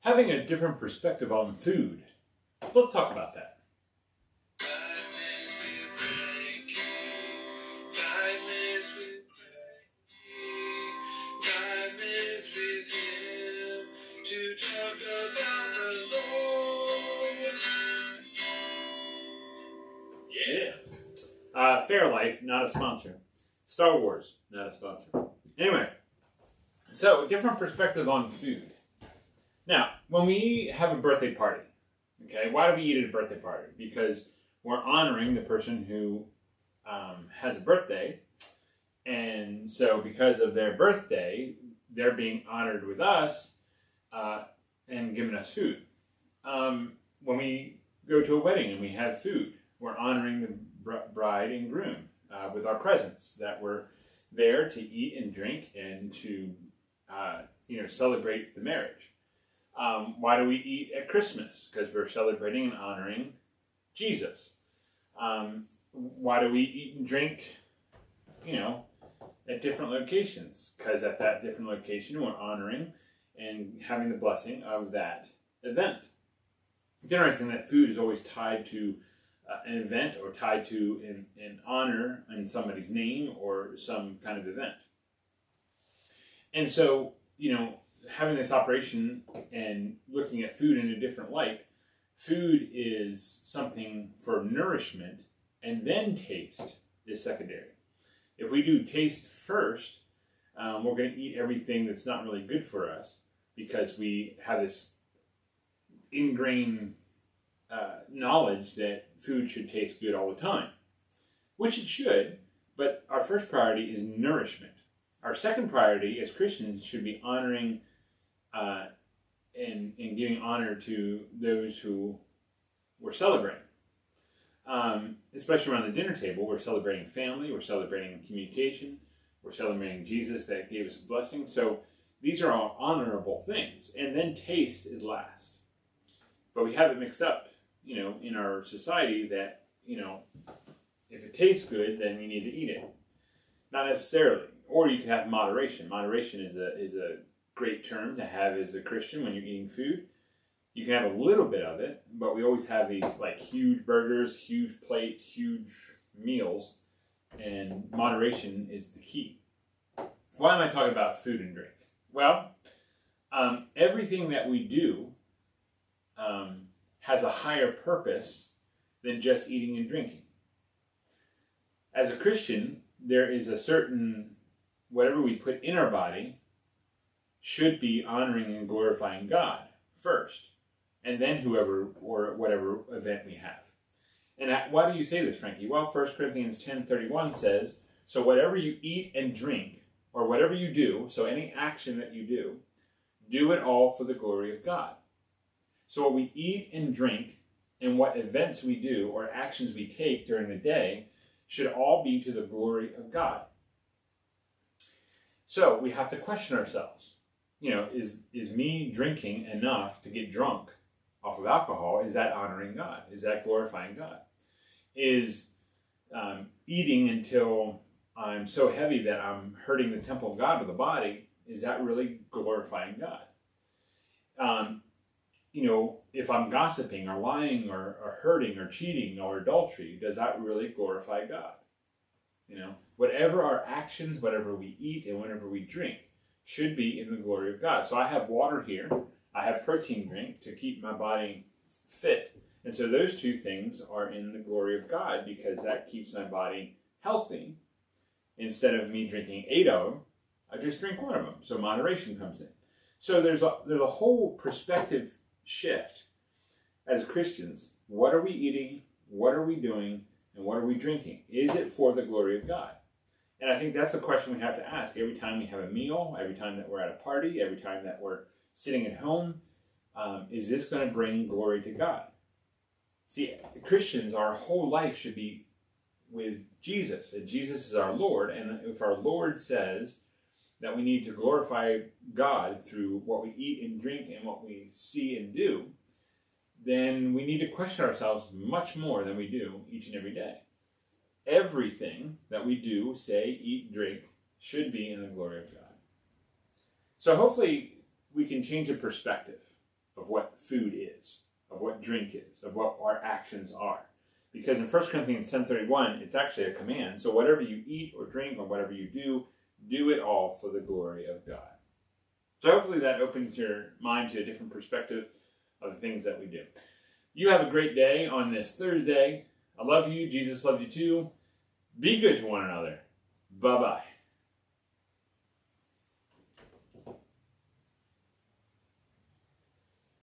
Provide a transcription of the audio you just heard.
having a different perspective on food. Let's talk about that. Yeah. Fairlife, not a sponsor. Star Wars, not a sponsor. Anyway, so different perspective on food. Now, when we have a birthday party, okay, why do we eat at a birthday party? Because we're honoring the person who has a birthday, and so because of their birthday, they're being honored with us and giving us food. When we go to a wedding and we have food, we're honoring the bride and groom with our presence, that we're there to eat and drink and to celebrate the marriage. Why do we eat at Christmas? Because we're celebrating and honoring Jesus. Why do we eat and drink, at different locations? Because at that different location, we're honoring and having the blessing of that event. It's interesting that food is always tied to an event or tied to an honor in somebody's name or some kind of event. And so, having this operation and looking at food in a different light, food is something for nourishment, and then taste is secondary. If we do taste first, we're going to eat everything that's not really good for us because we have this ingrained knowledge that food should taste good all the time, which it should, but our first priority is nourishment. Our second priority as Christians should be honoring and giving honor to those who we're celebrating. Especially around the dinner table, we're celebrating family, we're celebrating communication, we're celebrating Jesus that gave us a blessing. So these are all honorable things. And then taste is last. But we have it mixed up, in our society that, if it tastes good, then you need to eat it. Not necessarily. Or you can have moderation. Moderation is a great term to have as a Christian when you're eating food. You can have a little bit of it, but we always have these like huge burgers, huge plates, huge meals, and moderation is the key. Why am I talking about food and drink? Well, everything that we do has a higher purpose than just eating and drinking. As a Christian, there is a certain, whatever we put in our body should be honoring and glorifying God first, and then whoever or whatever event we have. And why do you say this, Frankie? Well, 1 Corinthians 10:31 says, so whatever you eat and drink, or whatever you do, so any action that you do it all for the glory of God. So what we eat and drink and what events we do or actions we take during the day should all be to the glory of God. So we have to question ourselves. Is me drinking enough to get drunk off of alcohol? Is that honoring God? Is that glorifying God? Is eating until I'm so heavy that I'm hurting the temple of God with the body? Is that really glorifying God? If I'm gossiping or lying or hurting or cheating or adultery, does that really glorify God? Whatever our actions, whatever we eat and whatever we drink should be in the glory of God. So I have water here. I have protein drink to keep my body fit. And so those two things are in the glory of God because that keeps my body healthy. Instead of me drinking 8 of them, I just drink 1 of them. So moderation comes in. So there's a whole perspective shift as Christians. What are we eating? What are we doing? And what are we drinking? Is it for the glory of God? And I think that's a question we have to ask every time we have a meal, every time that we're at a party, every time that we're sitting at home. Is this going to bring glory to God? See, Christians, our whole life should be with Jesus, and Jesus is our Lord. And if our Lord says that we need to glorify God through what we eat and drink and what we see and do, then we need to question ourselves much more than we do each and every day. Everything that we do, say, eat, drink, should be in the glory of God. So hopefully we can change the perspective. of what food is, of what drink is, of what our actions are. Because in 1 Corinthians 10:31, it's actually a command. So whatever you eat or drink or whatever you do it all for the glory of God. So hopefully that opens your mind to a different perspective of the things that we do. You have a great day on this Thursday. I love you. Jesus loves you too. Be good to one another. Bye-bye.